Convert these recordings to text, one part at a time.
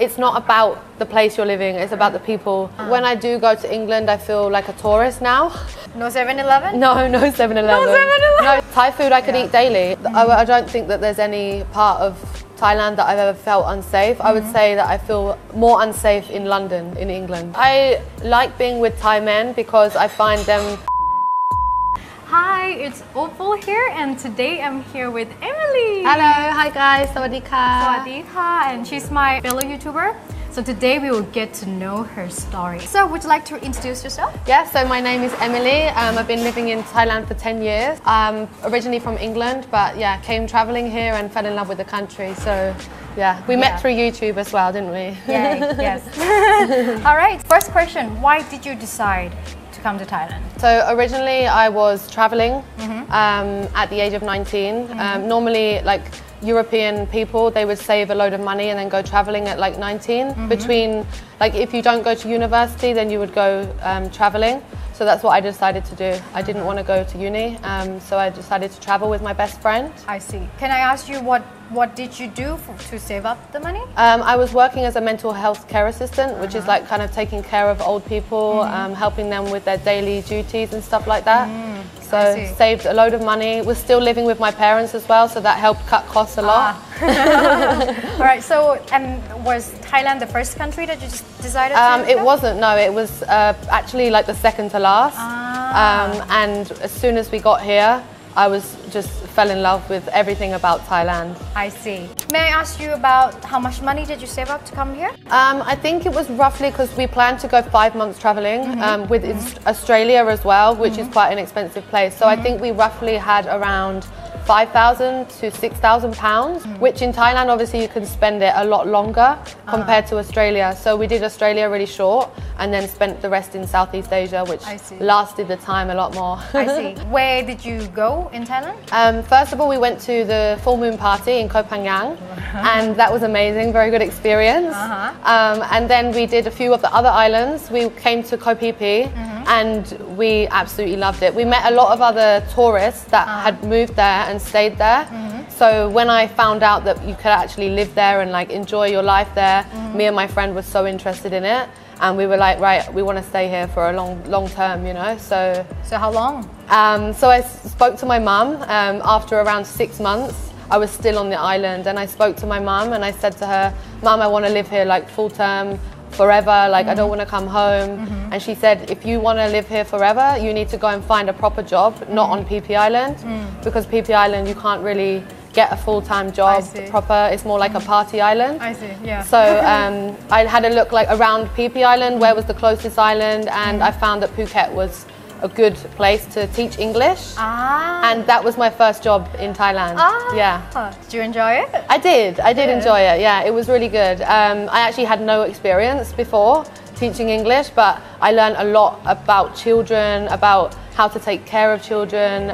it's not about the place you're living, it's about the people. When I do go to England, I feel like a tourist now. No 7-Eleven? No, no 7-Eleven. No 7-Eleven? No, Thai food I could eat daily. I don't think that there's any part of Thailand that I've ever felt unsafe. I would say that I feel more unsafe in London, in England. I like being with Thai men because I find them... Hi, it's Opal here, and today I'm here with Emily. Hello, hi guys, sawadika. Sawadika, and she's my fellow YouTuber. So today we will get to know her story. So would you like to introduce yourself? Yeah, so my name is Emily. I've been living in Thailand for 10 years. I'm originally from England, but yeah, came traveling here and fell in love with the country. So yeah, we met through YouTube as well, didn't we? Yeah, yes. All right, first question, why did you decide to come to Thailand? So originally I was traveling at the age of 19. Normally, like European people, they would save a load of money and then go traveling at like 19. Between, like if you don't go to university, then you would go traveling. So that's what I decided to do. I didn't want to go to uni, so I decided to travel with my best friend. I see. Can I ask you what did you do to save up the money? I was working as a mental health care assistant, which is like kind of taking care of old people, helping them with their daily duties and stuff like that. So saved a load of money. Was still living with my parents as well, so that helped cut costs a lot. All right, so was Thailand the first country that you just decided to It wasn't, no, it was actually like the second to last. And as soon as we got here, I was just fell in love with everything about Thailand. I see. May I ask you about how much money did you save up to come here? I think it was roughly, because we planned to go 5 months traveling with Australia as well, which is quite an expensive place. So I think we roughly had around 5,000 to 6,000 pounds, which in Thailand obviously you can spend it a lot longer compared to Australia. So we did Australia really short and then spent the rest in Southeast Asia, which lasted the time a lot more. I see. Where did you go in Thailand? First of all, we went to the full moon party in Koh Phangan, and that was amazing, very good experience. And then we did a few of the other islands. We came to Koh Phi Phi, and we absolutely loved it. We met a lot of other tourists that had moved there and stayed there. So when I found out that you could actually live there and like enjoy your life there, me and my friend were so interested in it, and we were like, right, we want to stay here for a long term, you know. So how long? So I spoke to my mum after around 6 months. I was still on the island, and I spoke to my mum and I said to her, Mum, I want to live here like full term, forever, like I don't want to come home. And she said, if you want to live here forever, you need to go and find a proper job, not on Phi Phi Island, because Phi Phi Island you can't really get a full-time job proper. It's more like a party island. I see, yeah. So I had a look like around Phi Phi Island, where was the closest island, and I found that Phuket was a good place to teach English. And that was my first job in Thailand. Yeah. Did you enjoy it? I did enjoy it, yeah, it was really good. I actually had no experience before teaching English, but I learned a lot about children, about how to take care of children,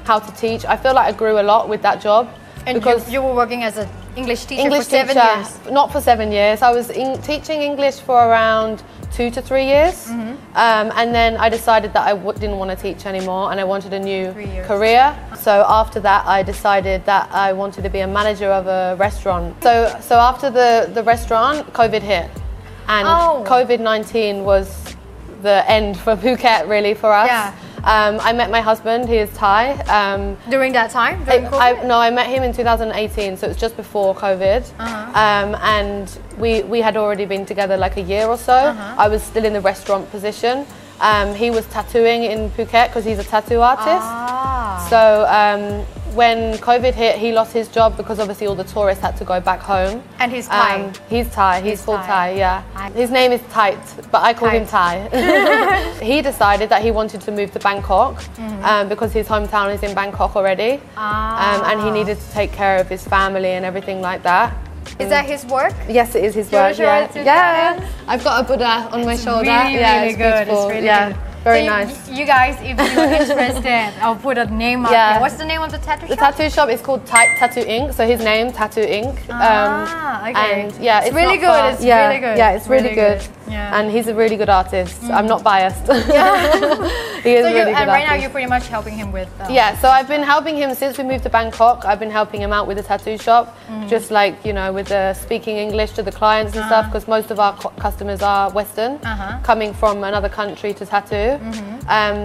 how to teach. I feel like I grew a lot with that job. And because you were working as an English teacher for 7 years? Not for 7 years. I was teaching English for around 2 to 3 years. And then I decided that I didn't want to teach anymore and I wanted a new career. So after that, I decided that I wanted to be a manager of a restaurant. So after the restaurant, COVID hit. And COVID-19 was the end for Phuket, really, for us. Yeah. I met my husband, he is Thai. During that time? During COVID? No, I met him in 2018, so it's just before COVID. And we had already been together like a year or so. I was still in the restaurant position. He was tattooing in Phuket because he's a tattoo artist. So when COVID hit, he lost his job because obviously all the tourists had to go back home. And he's Thai? He's Thai, he's full Thai, yeah. His name is Tait, but I call him Thai. He decided that he wanted to move to Bangkok because his hometown is in Bangkok already. And he needed to take care of his family and everything like that. Is that his work? Yes, it is his work, yeah. I've got a Buddha on my shoulder. Really good. It's really good. Very nice. You guys, if you're interested, I'll put a name up here. What's the name of the tattoo shop? The tattoo shop is called Tattoo Ink. So his name, Tattoo Ink. Okay. And yeah, it's really good. It's really good. Yeah, it's really good. Yeah. And he's a really good artist. I'm not biased. He is So really good and right now artist. you're pretty much helping him with. Yeah, so I've been helping him since we moved to Bangkok. I've been helping him out with the tattoo shop, just like, you know, with the speaking English to the clients and stuff, because most of our customers are Western, coming from another country to tattoo.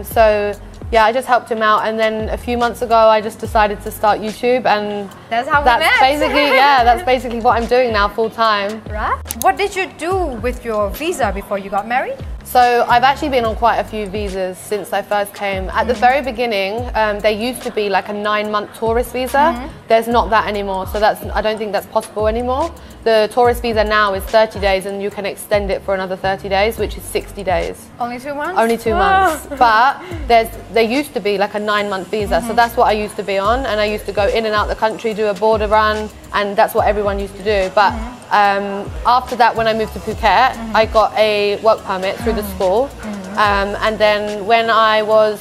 So yeah, I just helped him out, and then a few months ago I just decided to start YouTube, and that's how we met. Basically, yeah, that's basically what I'm doing now full time. Right. What did you do with your visa before you got married? So I've actually been on quite a few visas since I first came. At the very beginning, there used to be like a 9-month tourist visa. There's not that anymore, so I don't think that's possible anymore. The tourist visa now is 30 days, and you can extend it for another 30 days, which is 60 days. Only 2 months? Only 2 months. But there used to be like a 9-month visa, so that's what I used to be on, and I used to go in and out the country, do a border run, and that's what everyone used to do. But after that, when I moved to Phuket, I got a work permit through the school, and then when I was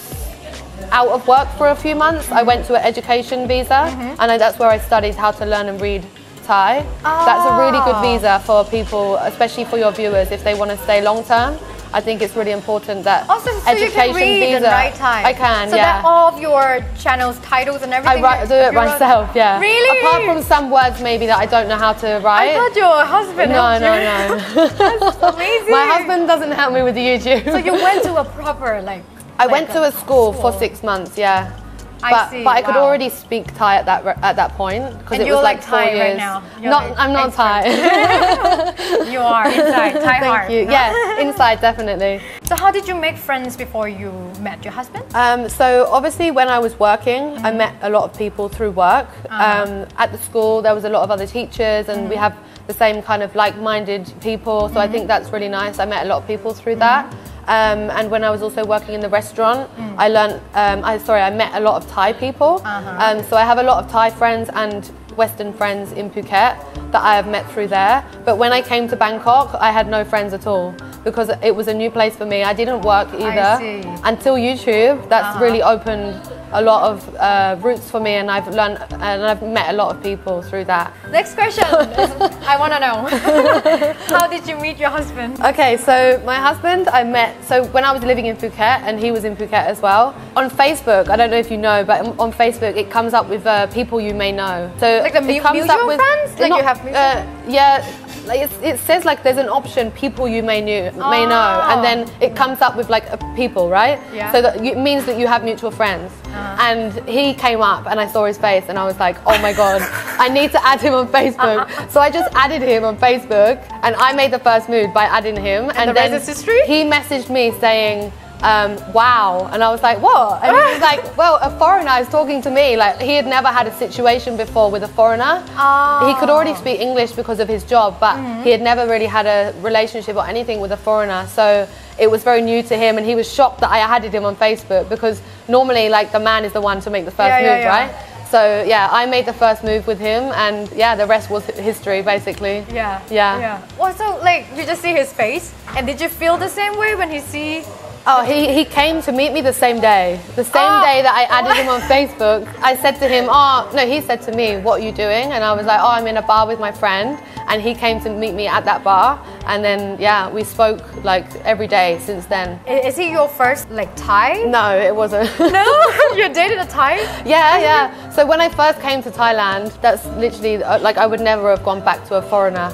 out of work for a few months, I went to an education visa, and that's where I studied how to learn and read Thai. That's a really good visa for people, especially for your viewers, if they want to stay long term. I think it's really important that also, so education you can read visa. and write Thai. I can, so yeah. that all of your channels, titles and everything? I do it myself, yeah. Really? Apart from some words maybe that I don't know how to write. I thought your husband helped you. No. That's amazing. My husband doesn't help me with the YouTube. So you went to a proper I went to a school for 6 months, yeah. But I could already speak Thai at that point, because it was like 4 Thai years. Right now. I'm not Thai. You are inside Thai heart. Thank you. No? Yeah, inside definitely. So how did you make friends before you met your husband? So obviously when I was working, I met a lot of people through work. At the school there was a lot of other teachers, and we have the same kind of like-minded people, so I think that's really nice. I met a lot of people through that. And when I was also working in the restaurant, I met a lot of Thai people. So I have a lot of Thai friends and Western friends in Phuket that I have met through there. But when I came to Bangkok, I had no friends at all, because it was a new place for me. I didn't work either until YouTube. That's really opened a lot of routes for me, and I've learned and I've met a lot of people through that. Next question is, I want to know, how did you meet your husband? Okay, so my husband I met, so when I was living in Phuket, and he was in Phuket as well, on Facebook, I don't know if you know, but on Facebook it comes up with people you may know. So like the mutual friends? Like you have mutual friends? Yeah, like it says like there's an option, people you may know, and then it comes up with like people, right? Yeah. So that it means that you have mutual friends. And he came up and I saw his face and I was like, oh my god, I need to add him on Facebook. So I just added him on Facebook, and I made the first move by adding him, and then he messaged me saying, wow, and I was like, what? And he was like, well, a foreigner is talking to me. Like, he had never had a situation before with a foreigner. He could already speak English because of his job, but he had never really had a relationship or anything with a foreigner, so it was very new to him, and he was shocked that I added him on Facebook, because normally like the man is the one to make the first move, right? So yeah, I made the first move with him, and yeah, the rest was history basically. Yeah. Well, so like you just see his face, and did you feel the same way when he see? Oh, he came to meet me the same day. The same day that I added him on Facebook, I said to him, he said to me, what are you doing? And I was like, I'm in a bar with my friend. And he came to meet me at that bar. And then, yeah, we spoke like every day since then. Is he your first like Thai? No, it wasn't. No? You dated a Thai? Yeah. So when I first came to Thailand, that's literally, like I would never have gone back to a foreigner.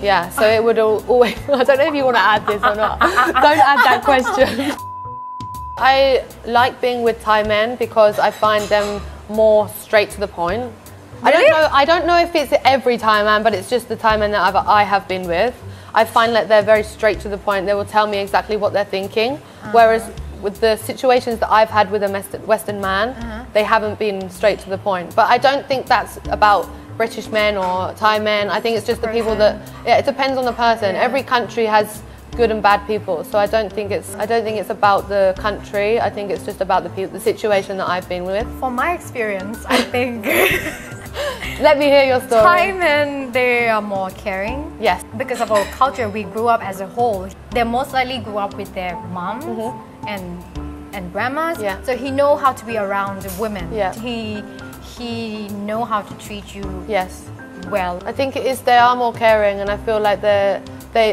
Yeah, so it would always, I don't know if you want to add this or not. Don't add that question. I like being with Thai men because I find them more straight to the point. Really? I don't know if it's every Thai man, but it's just the Thai men that I have been with. I find that they're very straight to the point. They will tell me exactly what they're thinking. Whereas with the situations that I've had with a Western man, they haven't been straight to the point. But I don't think that's about British men or Thai men. I think it's just the people that, it depends on the person. Every country has good and bad people, so I don't think it's about the country. I think it's just about the people, the situation that I've been with. From my experience, I think let me hear your story. Thai men, they are more caring. Yes. Because of our culture, we grew up as a whole. They most likely grew up with their moms and grandmas. Yeah. So he know how to be around the women. Yeah. He know how to treat you. Yes. Well. I think it is. They are more caring, and I feel like they're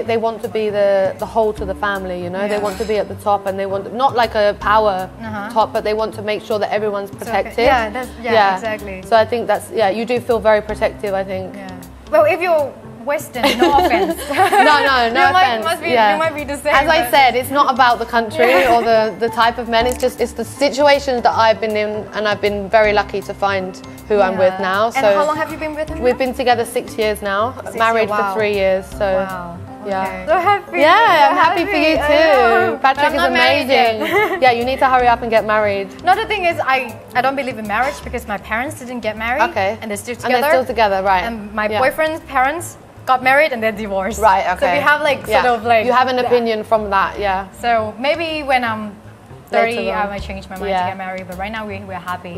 they want to be the whole to the family, you know. They want to be at the top, and they want not like a power top, but they want to make sure that everyone's protected. Exactly. So I think that's you do feel very protective, I think. Yeah. Well, if you're Western, no offense. no offense. You might be the same. As I said, it's not about the country or the type of men. It's the situations that I've been in, and I've been very lucky to find who I'm with now. And how long have you been with him? We've been together 6 years now. Married for 3 years. So yeah. So happy. Yeah, I'm happy for you too. Patrick is amazing. Yeah, you need to hurry up and get married. No, the thing is, I don't believe in marriage because my parents didn't get married. Okay. And they're still together. And they're still together, right? And my boyfriend's parents got married and they're divorced. Right, okay. So we have like sort of like... You have an opinion from that, yeah. So maybe when I'm 30, I might change my mind to get married, but right now we're happy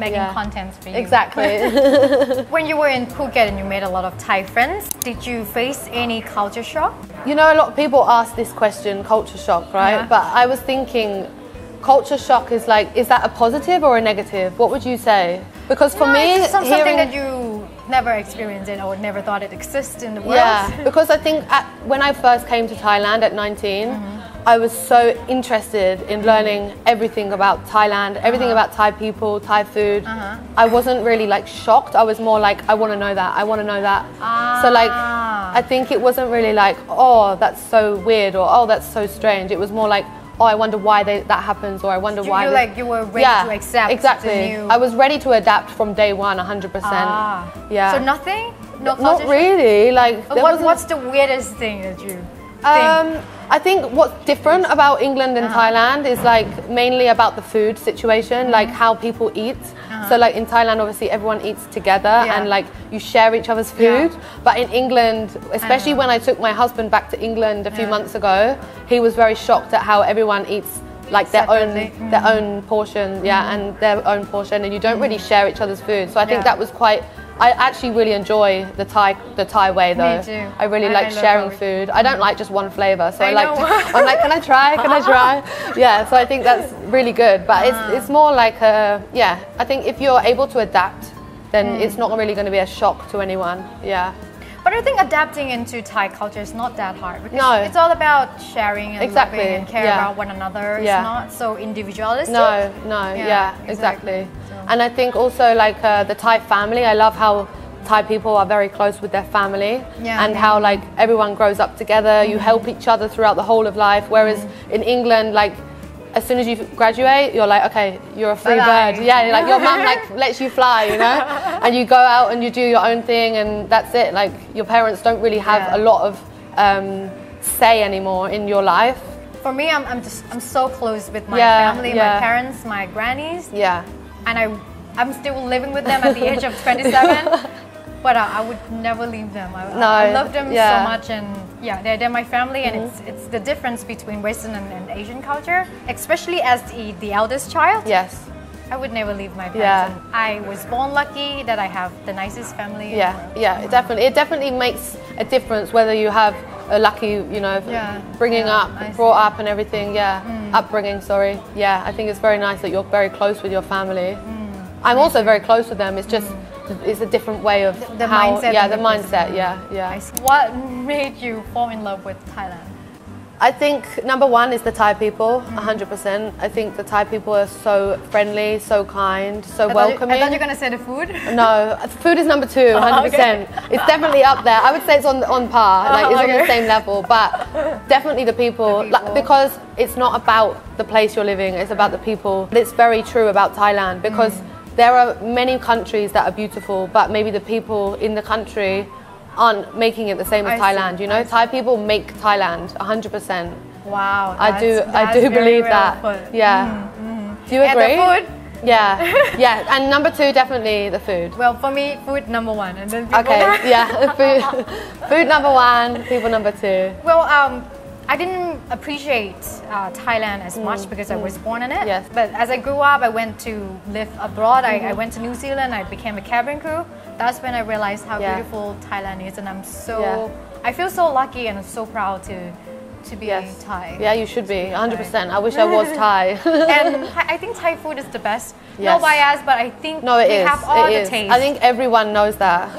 making contents for you. Exactly. When you were in Phuket and you made a lot of Thai friends, did you face any culture shock? You know, a lot of people ask this question, culture shock, right? But I was thinking, culture shock is like, is that a positive or a negative? What would you say? Because for me, it's something that you never experienced it or never thought it exists in the world. Yeah, because I think when I first came to Thailand at 19, I was so interested in learning everything about Thailand, everything about Thai people, Thai food. I wasn't really like shocked. I was more like, I want to know that. I want to know that. So like, I think it wasn't really like, oh, that's so weird, or oh, that's so strange. It was more like, oh, I wonder why that happens, or I wonder why. You like you were ready to accept. Exactly. I was ready to adapt from day one, 100%. Yeah. So nothing? Not really. Like, what's the weirdest thing that you think? I think what's different about England and Thailand is like mainly about the food situation, like how people eat. So like in Thailand, obviously everyone eats together and like you share each other's food. But in England, especially when I took my husband back to England a few months ago, he was very shocked at how everyone eats like their own portion, and their own portion, and you don't really share each other's food. So I think that was quite. I actually really enjoy the Thai way though. Me too. I really like sharing food. I don't like just one flavor, so I'm like, can I try? Can I try? Yeah, so I think that's really good. But it's more like I think if you're able to adapt, then it's not really going to be a shock to anyone. Yeah. But I think adapting into Thai culture is not that hard because it's all about sharing and loving and care about one another. It's not so individualistic. No, exactly. And I think also like the Thai family, I love how Thai people are very close with their family and how like everyone grows up together, you help each other throughout the whole of life. Whereas in England, like as soon as you graduate, you're like, okay, you're a free bird. Yeah, like your mum like lets you fly, you know, and you go out and you do your own thing, and that's it. Like your parents don't really have a lot of say anymore in your life. For me, I'm so close with my family, my parents, my grannies. Yeah. And I'm still living with them at the age of 27, but I would never leave them. I love them so much, and they're my family, and it's the difference between Western and Asian culture, especially as the eldest child. Yes. I would never leave my parents. And I was born lucky that I have the nicest family. It definitely makes a difference whether you have a lucky, brought up and everything. Upbringing. Sorry. Yeah, I think it's very nice that you're very close with your family. I'm also very close with them. It's just it's a different way of the mindset. Yeah, the mindset. Yeah. What made you fall in love with Thailand? I think number one is the Thai people, 100%. I think the Thai people are so friendly, so kind, so welcoming. I thought you were going to say the food. No, food is number two, 100%. It's definitely up there. I would say it's on par, like it's on the same level. But definitely the people. Like, because it's not about the place you're living, it's about the people. It's very true about Thailand because there are many countries that are beautiful, but maybe the people in the country aren't making it the same as Thailand, you know? Thai people make Thailand 100%. Wow. I do believe that. Yeah. Do you agree? And the food? Yeah. And number two, definitely the food. Well, for me, food number one, and then people. Food number one, people number two. Well, I didn't appreciate Thailand as much because I was born in it. Yes. But as I grew up, I went to live abroad. I went to New Zealand. I became a cabin crew. That's when I realized how beautiful Thailand is, and I feel so lucky and so proud to be Thai. Yeah, you should be, 100%. I wish I was Thai. And I think Thai food is the best. No bias, but I think we have all the taste. I think everyone knows that.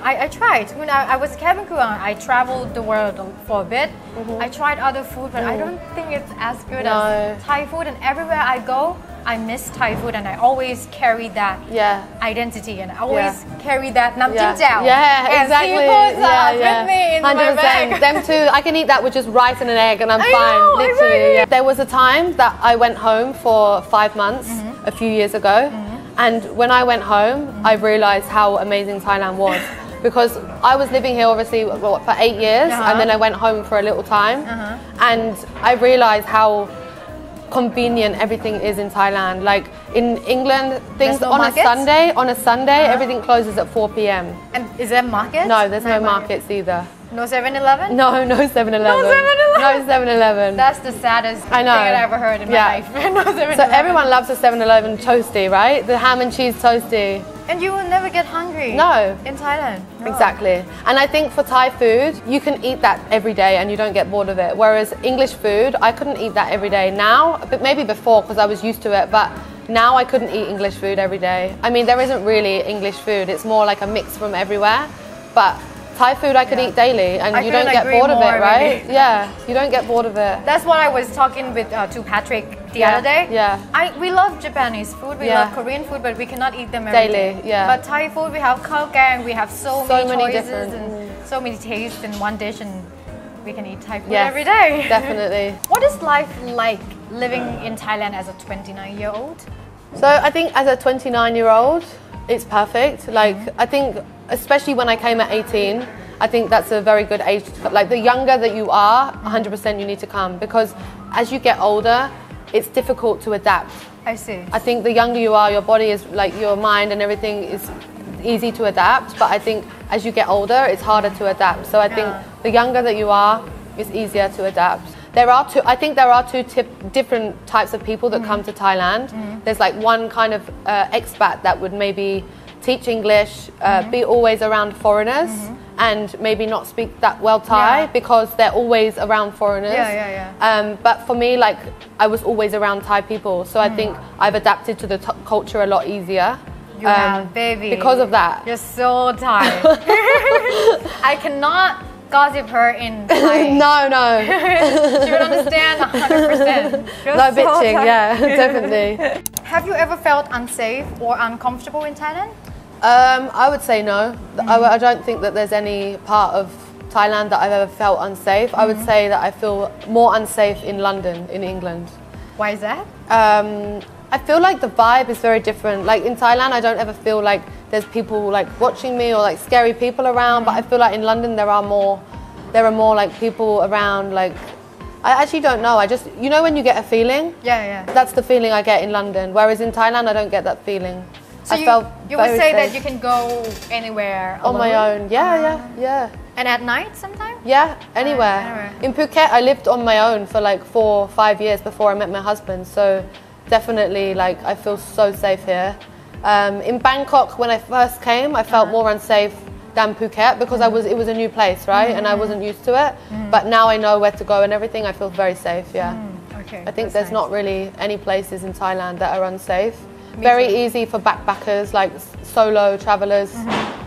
I tried. When I was a cabin crew, I traveled the world for a bit. I tried other food, but I don't think it's as good as Thai food. And everywhere I go, I miss Thai food, and I always carry that identity, and I always carry that nam jim jiao. Yeah, exactly. With me in 100%. My bag. Them too. I can eat that with just rice and an egg, and I'm fine. Literally. There was a time that I went home for 5 months a few years ago, and when I went home, I realized how amazing Thailand was. Because I was living here obviously for 8 years, and then I went home for a little time, and I realized how convenient everything is in Thailand. Like in England, things on a Sunday, everything closes at 4 p.m. And is there markets? No, there's no markets either. No 7-Eleven? No 7-Eleven. No 7-Eleven. That's the saddest thing I've ever heard in my life. No 7-Eleven. So everyone loves a 7-Eleven toasty, right? The ham and cheese toasty. And you will never get hungry. No. In Thailand. No. Exactly. And I think for Thai food, you can eat that every day and you don't get bored of it. Whereas English food, I couldn't eat that every day. Now, but maybe before because I was used to it, but now I couldn't eat English food every day. I mean, there isn't really English food. It's more like a mix from everywhere. But Thai food I could eat daily, and you don't get bored of it, right? Yeah, you don't get bored of it. That's what I was talking with to Patrick the other day. We love Japanese food, we love Korean food, but we cannot eat them every day. But Thai food, we have khao gang, we have so many choices and so many tastes in one dish, and we can eat Thai food every day. Definitely. What is life like living in Thailand as a 29-year-old? So I think as a 29-year-old, it's perfect. Like I think, especially when I came at 18, I think that's a very good age. Like the younger that you are, 100% you need to come, because as you get older, it's difficult to adapt. I see. I think the younger you are, your body is like your mind and everything is easy to adapt. But I think as you get older, it's harder to adapt. So I think the younger that you are, it's easier to adapt. I think there are two different types of people that come to Thailand. There's like one kind of expat that would maybe teach English, be always around foreigners, and maybe not speak that well Thai because they're always around foreigners. But for me, like I was always around Thai people, so I think I've adapted to the culture a lot easier. You have, baby. Because of that. You're so Thai. I cannot gossip her in Thai. No. She would understand 100%. No bitching, definitely. Have you ever felt unsafe or uncomfortable in Thailand? I would say no. I don't think that there's any part of Thailand that I've ever felt unsafe. I would say that I feel more unsafe in London, in England. Why is that? I feel like the vibe is very different. Like in Thailand, I don't ever feel like there's people like watching me or like scary people around. But I feel like in London there are more like people around. Like I actually don't know. I just, you know, when you get a feeling. That's the feeling I get in London. Whereas in Thailand, I don't get that feeling. So you would say that you can go anywhere on my own? Yeah. And at night sometimes? Yeah, anywhere. In Phuket, I lived on my own for like 4 or 5 years before I met my husband. So definitely, like, I feel so safe here. In Bangkok, when I first came, I felt more unsafe than Phuket because it was a new place, right? And I wasn't used to it. But now I know where to go and everything. I feel very safe. Okay. I think there's not really any places in Thailand that are unsafe. Very easy for backpackers, like solo travelers.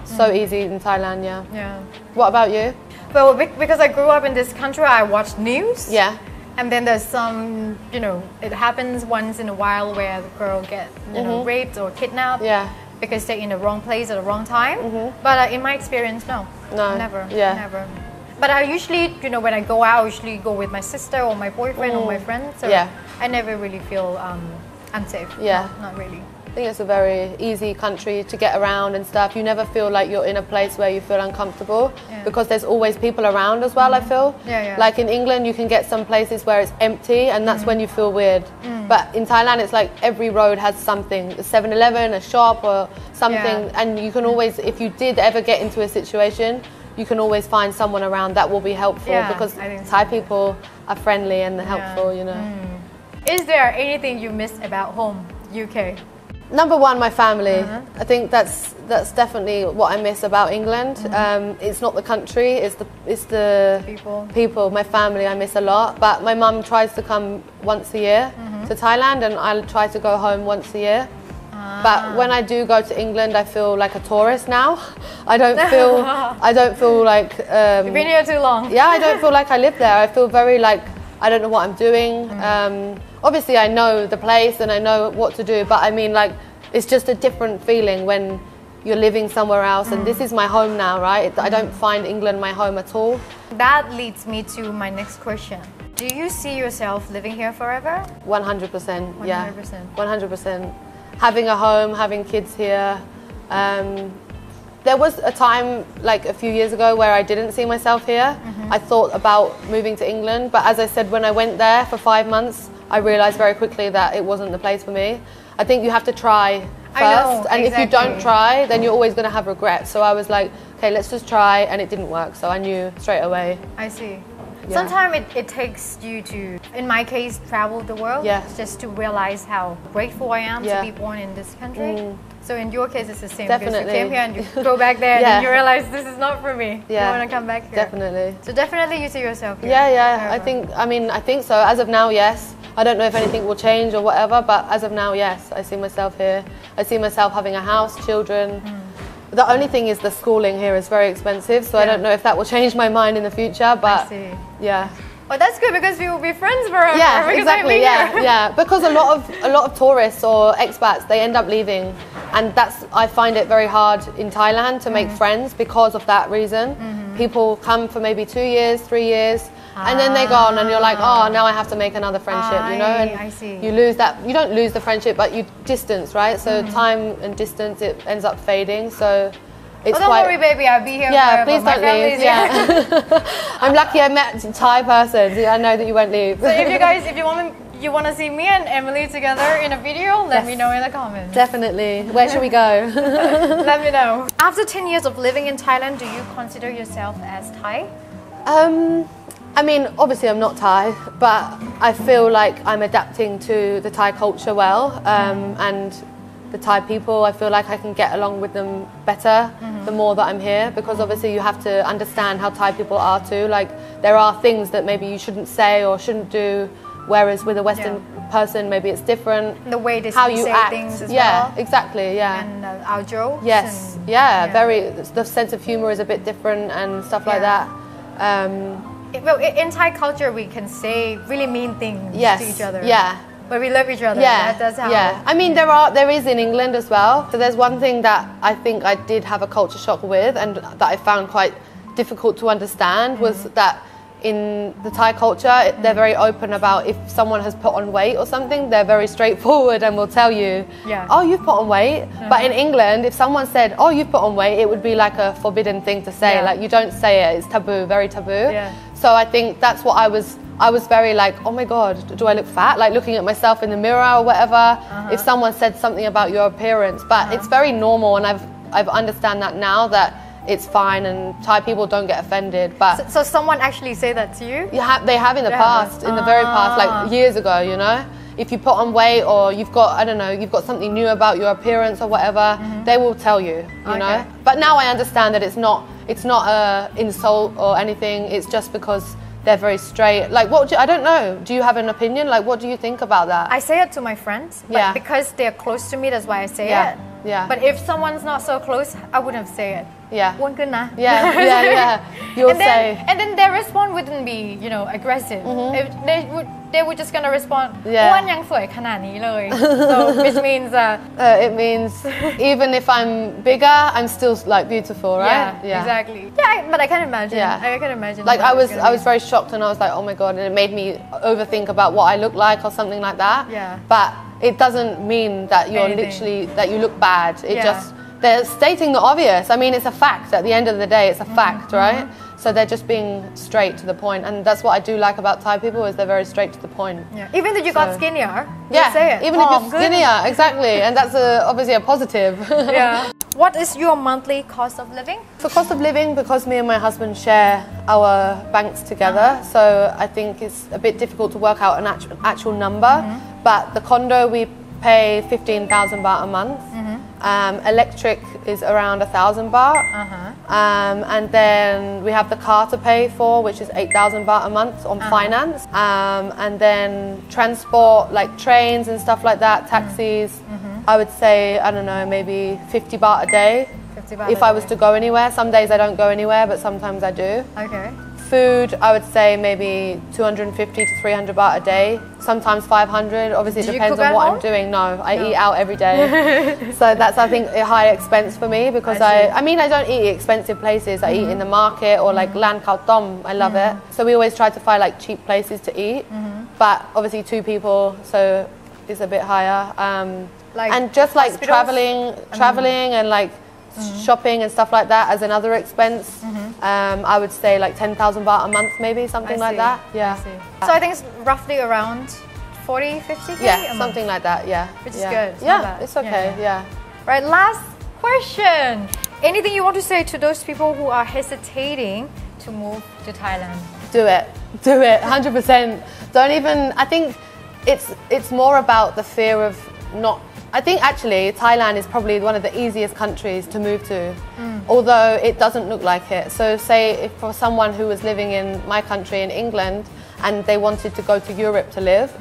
So easy in Thailand, yeah. What about you? Well, because I grew up in this country, I watched news. Yeah. And then there's some, you know, it happens once in a while where the girl get, you know, raped or kidnapped. Yeah. Because they're in the wrong place at the wrong time. But in my experience, no, never. Never. But I usually, you know, when I go out, I usually go with my sister or my boyfriend or my friends. So I never really feel unsafe. Yeah. No, not really. I think it's a very easy country to get around and stuff. You never feel like you're in a place where you feel uncomfortable because there's always people around as well, I feel. Like in England, you can get some places where it's empty and that's when you feel weird. But in Thailand, it's like every road has something, a 7-Eleven, a shop or something. And you can always, if you did ever get into a situation, you can always find someone around that will be helpful because Thai people are friendly and helpful, you know. Is there anything you miss about home, UK? Number one, my family. I think that's definitely what I miss about England. It's not the country, it's the people, my family I miss a lot. But my mum tries to come once a year to Thailand, and I try to go home once a year. But when I do go to England, I feel like a tourist now. I don't feel like you've been here too long. Yeah, I don't feel like I live there. I feel very like I don't know what I'm doing. Obviously, I know the place and I know what to do, but I mean, like, it's just a different feeling when you're living somewhere else, and this is my home now, right? I don't find England my home at all. That leads me to my next question. Do you see yourself living here forever? 100%, yeah. 100%. Having a home, having kids here. There was a time, like a few years ago, where I didn't see myself here. I thought about moving to England, but as I said, when I went there for 5 months, I realized very quickly that it wasn't the place for me. I think you have to try first, and if you don't try, then you're always going to have regrets. So I was like, okay, let's just try, and it didn't work, so I knew straight away. I see. Yeah. Sometimes it takes you to, in my case, travel the world, just to realize how grateful I am to be born in this country. So in your case, it's the same. Definitely. Because you came here and you go back there and you realize this is not for me. You want to come back here. Definitely. So definitely you see yourself here. Yeah. I think so. As of now, yes. I don't know if anything will change or whatever, but as of now, yes. I see myself here. I see myself having a house, children. The only thing is the schooling here is very expensive, so I don't know if that will change my mind in the future, but yeah. Well, that's good because we will be friends forever. Yeah, exactly. Yeah. Because a lot of tourists or expats, they end up leaving, and I find it very hard in Thailand to make friends because of that reason. People come for maybe 2 years, 3 years, and then they go on, and you're like, oh, now I have to make another friendship, you know. And I see. You lose that. You don't lose the friendship, but you distance, right? So time and distance, it ends up fading. So. It's don't worry, baby. I'll be here forever. Yeah, please don't leave. Yeah. I'm lucky I met a Thai person. I know that you won't leave. So if you want to see me and Emily together in a video, let me know in the comments. Definitely. Where should we go? Let me know. After 10 years of living in Thailand, do you consider yourself as Thai? I mean, obviously I'm not Thai, but I feel like I'm adapting to the Thai culture well, and the Thai people, I feel like I can get along with them better the more that I'm here, because obviously you have to understand how Thai people are too. Like, there are things that maybe you shouldn't say or shouldn't do, whereas with a Western person, maybe it's different. The way they how you say act. Things as well. well. Exactly, And our jokes. Yes, very. The sense of humor is a bit different and stuff like that. Well, in Thai culture, we can say really mean things to each other. Yeah. But we love each other. That's how. Yeah. I mean, there is in England as well. So there's one thing that I think I did have a culture shock with, and that I found quite difficult to understand, was that in the Thai culture, they're very open about if someone has put on weight or something, they're very straightforward and will tell you, oh, you've put on weight. But in England, if someone said, oh, you've put on weight, it would be like a forbidden thing to say. Like, you don't say it, it's taboo, very taboo. So I think that's what I was very like, oh my God, do I look fat? Like, looking at myself in the mirror or whatever, if someone said something about your appearance. But it's very normal, and I've understand that now, that it's fine and Thai people don't get offended. But so someone actually say that to you? They have in the past, in the very past, like years ago, you know. If you put on weight or you've got, I don't know, you've got something new about your appearance or whatever, they will tell you, you know. But now I understand that it's not a insult or anything. It's just because they're very straight. Like, I don't know. Do you have an opinion? Like, what do you think about that? I say it to my friends, but because they're close to me, that's why I say it. Yeah. But if someone's not so close, I wouldn't say it. Yeah. Won't good na. Yeah. You'll say. And then their response wouldn't be, aggressive. If they would just gonna respond. อ้วนยังสวยขนาดนี้เลย So which means it means even if I'm bigger, I'm still like beautiful, right? Yeah. Exactly. Yeah, but I can imagine. I can imagine. Like, I was very shocked, and I was like, oh my God, and it made me overthink about what I look like or something like that. But it doesn't mean that you're literally that you look bad. It just, they're stating the obvious. I mean, it's a fact. At the end of the day, it's a fact, right? So they're just being straight to the point, and that's what I do like about Thai people, is they're very straight to the point. Even if you got skinnier, you say it. Even if you're skinnier, exactly, and that's obviously a positive. What is your monthly cost of living? For cost of living, because me and my husband share our banks together, so I think it's a bit difficult to work out an actual number. But the condo we pay 15,000 baht a month. Electric is around 1,000 baht. And then we have the car to pay for, which is 8,000 baht a month on finance. And then transport, like trains and stuff like that, taxis, I would say, I don't know, maybe 50 baht a day. 50 baht if I was to go anywhere. Some days I don't go anywhere, but sometimes I do. Okay. Food, I would say maybe 250 to 300 baht a day, sometimes 500. Obviously, it depends on what I'm doing. No, I eat out every day. So that's, I think, a high expense for me because I mean, I don't eat expensive places. I eat in the market or like Lan Khao Tom. I love it. So we always try to find like cheap places to eat. But obviously 2 people, so it's a bit higher. And just like traveling and like shopping and stuff like that as another expense. I would say like 10,000 baht a month, maybe something like that. Yeah. So I think it's roughly around 40, 50K a something like that. Yeah. Which is good. Yeah, it's okay. Yeah. Right. Last question. Anything you want to say to those people who are hesitating to move to Thailand? Do it. Do it. 100%. Don't even. I think it's more about the fear of not. I think actually Thailand is probably one of the easiest countries to move to, although it doesn't look like it. So say if for someone who was living in my country in England and they wanted to go to Europe to live,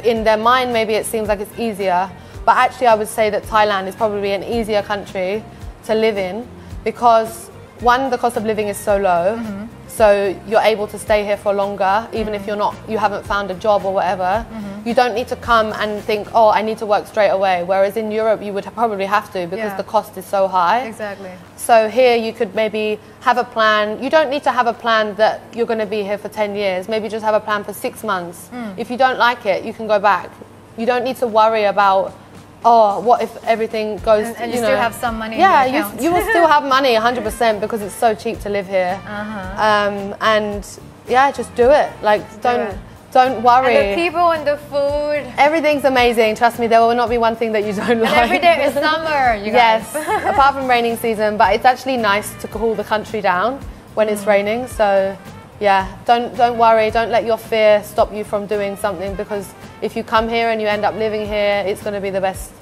in their mind maybe it seems like it's easier, but actually I would say that Thailand is probably an easier country to live in because one, the cost of living is so low, so you're able to stay here for longer even if you haven't found a job or whatever. You don't need to come and think, oh, I need to work straight away. Whereas in Europe, you would probably have to because the cost is so high. Exactly. So here you could maybe have a plan. You don't need to have a plan that you're going to be here for 10 years. Maybe just have a plan for 6 months. If you don't like it, you can go back. You don't need to worry about, oh, what if everything goes... And you still have some money in your account. you will still have money 100% because it's so cheap to live here. And yeah, just do it. Like, don't worry. And the people and the food. Everything's amazing. Trust me, there will not be one thing that you don't like. And every day is summer, you guys. Yes, apart from raining season. But it's actually nice to cool the country down when it's raining. So yeah, don't worry. Don't let your fear stop you from doing something because if you come here and you end up living here, it's going to be the best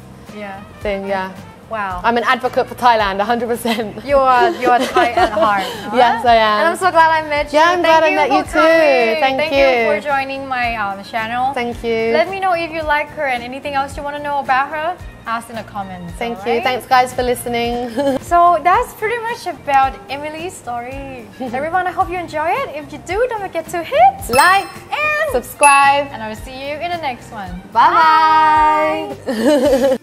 thing. Yeah. Wow. I'm an advocate for Thailand, 100%. You are Thai at heart. Yes, I am. And I'm so glad I met you. Yeah, I'm glad I met you too. Thank you. Thank you for joining my channel. Thank you. Let me know if you like her and anything else you want to know about her. Ask in the comments. Thank you. Thanks guys for listening. So that's pretty much about Emily's story. Everyone, I hope you enjoy it. If you do, don't forget to hit like and subscribe. And I will see you in the next one. Bye.